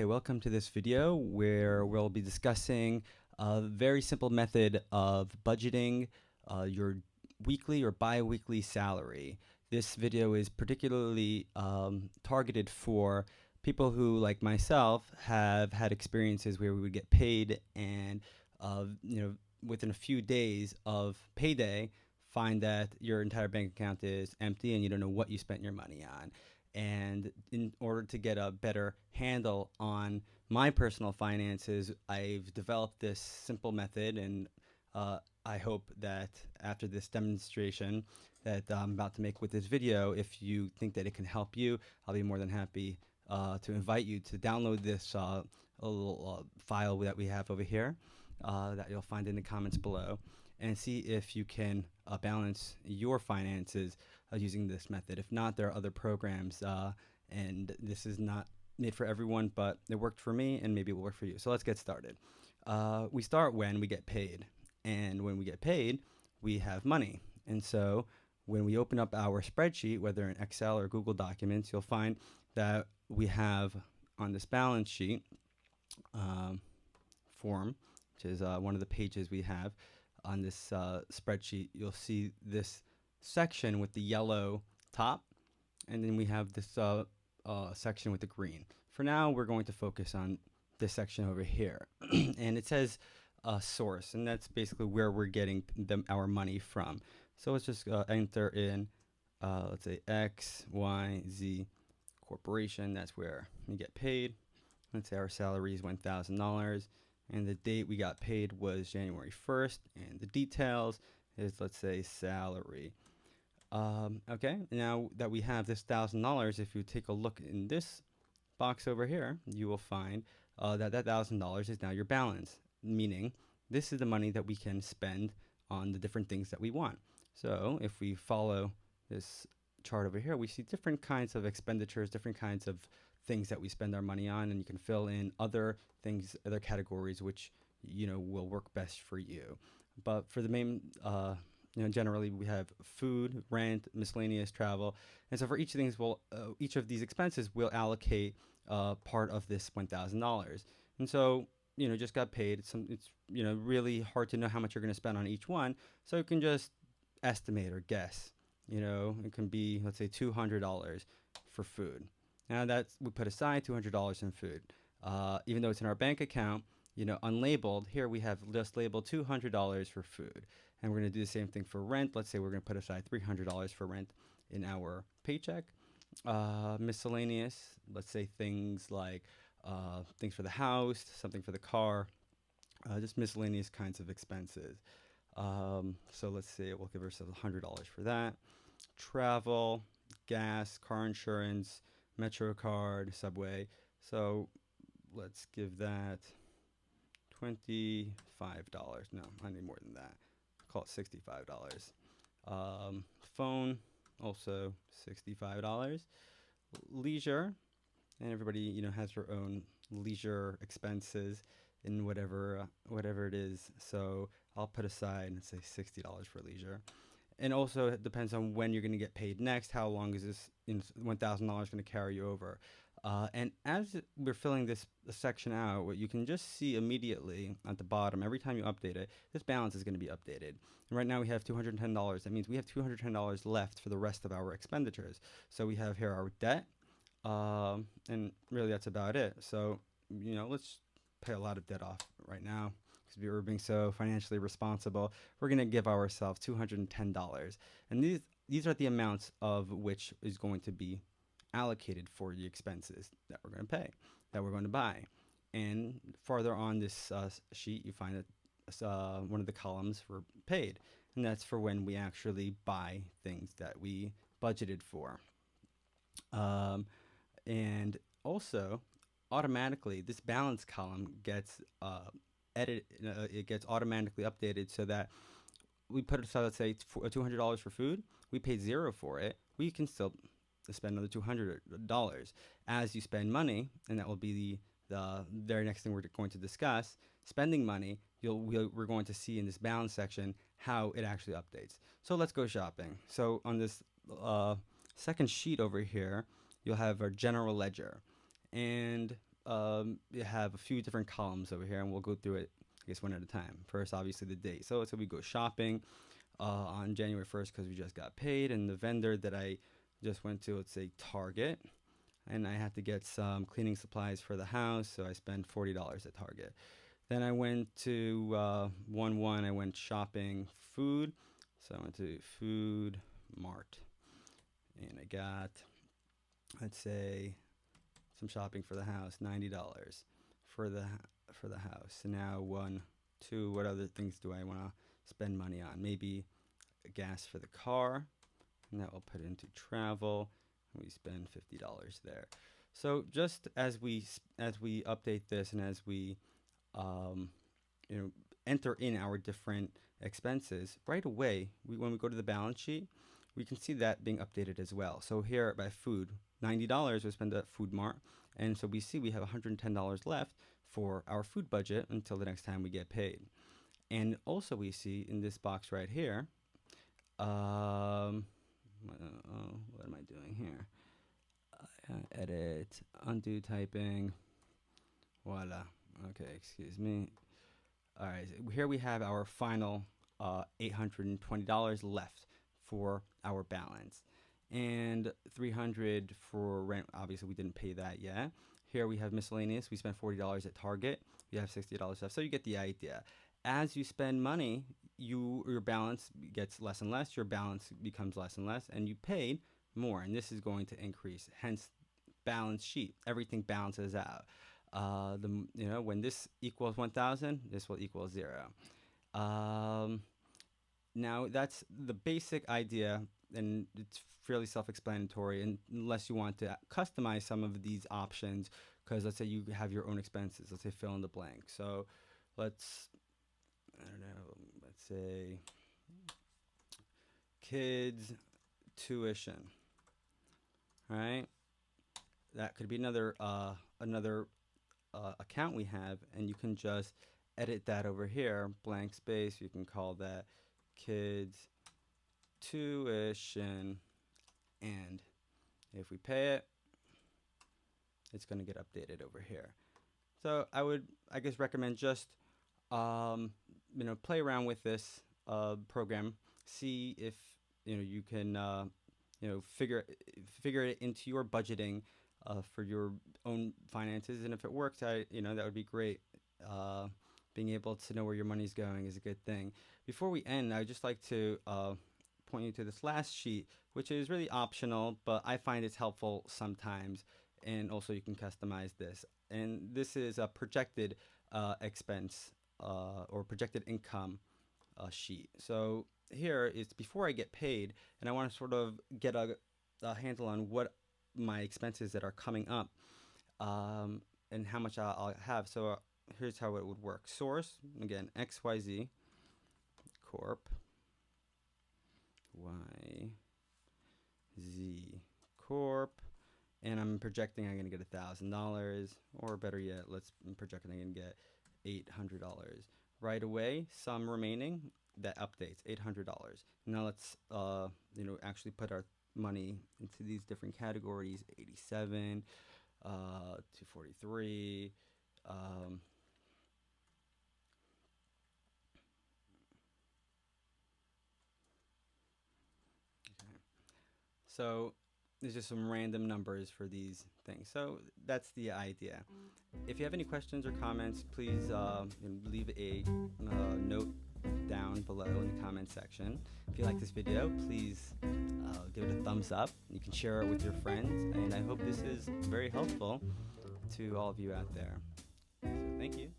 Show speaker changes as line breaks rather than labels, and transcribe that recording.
Okay, welcome to this video where we'll be discussing a very simple method of budgeting your weekly or bi-weekly salary. This video is particularly targeted for people who, like myself, have had experiences where we would get paid and within a few days of payday, find that your entire bank account is empty and you don't know what you spent your money on. And in order to get a better handle on my personal finances, I've developed this simple method, and I hope that after this demonstration that I'm about to make with this video, if you think that it can help you, I'll be more than happy to invite you to download this little file that we have over here that you'll find in the comments below, and see if you can balance your finances using this method. If not, there are other programs, and this is not made for everyone, but it worked for me and maybe it will work for you. So let's get started. We start when we get paid, and when we get paid, we have money. And so when we open up our spreadsheet, whether in Excel or Google Documents, you'll find that we have on this balance sheet form, which is one of the pages we have on this spreadsheet. You'll see this section with the yellow top, and then we have this section with the green. For now, we're going to focus on this section over here. And it says source, and that's basically where we're getting our money from. So let's just enter in, let's say X, Y, Z Corporation. That's where we get paid. Let's say our salary is $1,000, and the date we got paid was January 1st, and the details is, let's say, salary. Okay, now that we have this $1,000, if you take a look in this box over here, you will find that $1,000 is now your balance, meaning this is the money that we can spend on the different things that we want. So if we follow this chart over here, we see different kinds of expenditures, different kinds of things that we spend our money on, and you can fill in other things, other categories, which will work best for you. But for the main generally we have food, rent, miscellaneous, travel, and so for each of these, each of these expenses will allocate part of this $1,000. And so just got paid. It's really hard to know how much you're going to spend on each one, so you can just estimate or guess. It can be, let's say, $200 for food. Now we put aside $200 in food, even though it's in our bank account. Unlabeled, here we have just labeled $200 for food. And we're going to do the same thing for rent. Let's say we're going to put aside $300 for rent in our paycheck. Miscellaneous, let's say things like things for the house, something for the car, just miscellaneous kinds of expenses. So let's say we'll give ourselves $100 for that. Travel, gas, car insurance, Metro card, Subway. So let's give that $25. No, I need more than that. Call it $65. Phone, also $65. Leisure, and everybody has their own leisure expenses in whatever it is. So I'll put aside, let's say, $60 for leisure. And also it depends on when you're going to get paid next. How long is this $1,000 going to carry you over? And as we're filling this section out, what you can just see immediately at the bottom, every time you update it, this balance is going to be updated. And right now we have $210. That means we have $210 left for the rest of our expenditures. So we have here our debt, and really that's about it. So, let's pay a lot of debt off right now, because we were being so financially responsible. We're going to give ourselves $210. And these are the amounts of which is going to be allocated for the expenses that we're going to pay, that we're going to buy. And farther on this sheet, you find that one of the columns for paid, and that's for when we actually buy things that we budgeted for. And also, automatically, this balance column gets it gets automatically updated, so that we put aside, let's say, $200 for food. We paid $0 for it. We can still spend another $200 as you spend money, and that will be the very next thing we're going to discuss. Spending money, we're going to see in this balance section how it actually updates. So let's go shopping. So on this second sheet over here, you'll have our general ledger, and you have a few different columns over here, and we'll go through it, I guess, one at a time. First, obviously, the date. So we go shopping on January 1st because we just got paid, and the vendor that I just went to, let's say Target, and I had to get some cleaning supplies for the house, so I spent $40 at Target. Then I went to 1-1, I went shopping food, so I went to Food Mart, and I got, let's say, some shopping for the house, $90 for the house. So now 1, 2, what other things do I want to spend money on? Maybe gas for the car, and that will put into travel. And we spend $50 there. So just as we update this and as we you know, enter in our different expenses right away, when we go to the balance sheet, we can see that being updated as well. So here by food, $90 we spend at Food Mart, and so we see we have $110 left for our food budget until the next time we get paid. And also we see in this box right here, what am I doing here? Edit, undo typing, voila. Okay, excuse me. All right, so here we have our final $820 left for our balance, and $300 for rent. Obviously, we didn't pay that yet. Here we have miscellaneous. We spent $40 at Target. We have $60 left, so you get the idea. As you spend money, your balance gets less and less. Your balance becomes less and less, and you paid more, and this is going to increase. Hence, balance sheet. Everything balances out. When this equals 1,000, this will equal 0. Now that's the basic idea, and it's fairly self-explanatory unless you want to customize some of these options, because let's say you have your own expenses. Let's say fill in the blank. So let's say kids tuition, right? That could be another account we have, and you can just edit that over here, blank space. You can call that kids tuition, and if we pay it, it's going to get updated over here. So I would, I guess, recommend just play around with this program, see if you can figure it into your budgeting for your own finances, and if it works, that would be great. Being able to know where your money's going is a good thing. Before we end, I'd just like to point you to this last sheet, which is really optional, but I find it's helpful sometimes, and also you can customize this. And this is a projected expense or projected income sheet. So here it's before I get paid, and I want to sort of get a handle on what my expenses that are coming up and how much I'll have. So here's how it would work. Source, again, XYZ Corp, YZ Corp, and I'm projecting I'm going to get $1,000, or better yet, I'm projecting I'm going to get $800. Right away, sum remaining, that updates, $800. Now let's actually put our money into these different categories, 87, 243, so there's just some random numbers for these things. So that's the idea. If you have any questions or comments, please leave a note down below in the comment section. If you like this video, please give it a thumbs up. You can share it with your friends, and I hope this is very helpful to all of you out there. So thank you.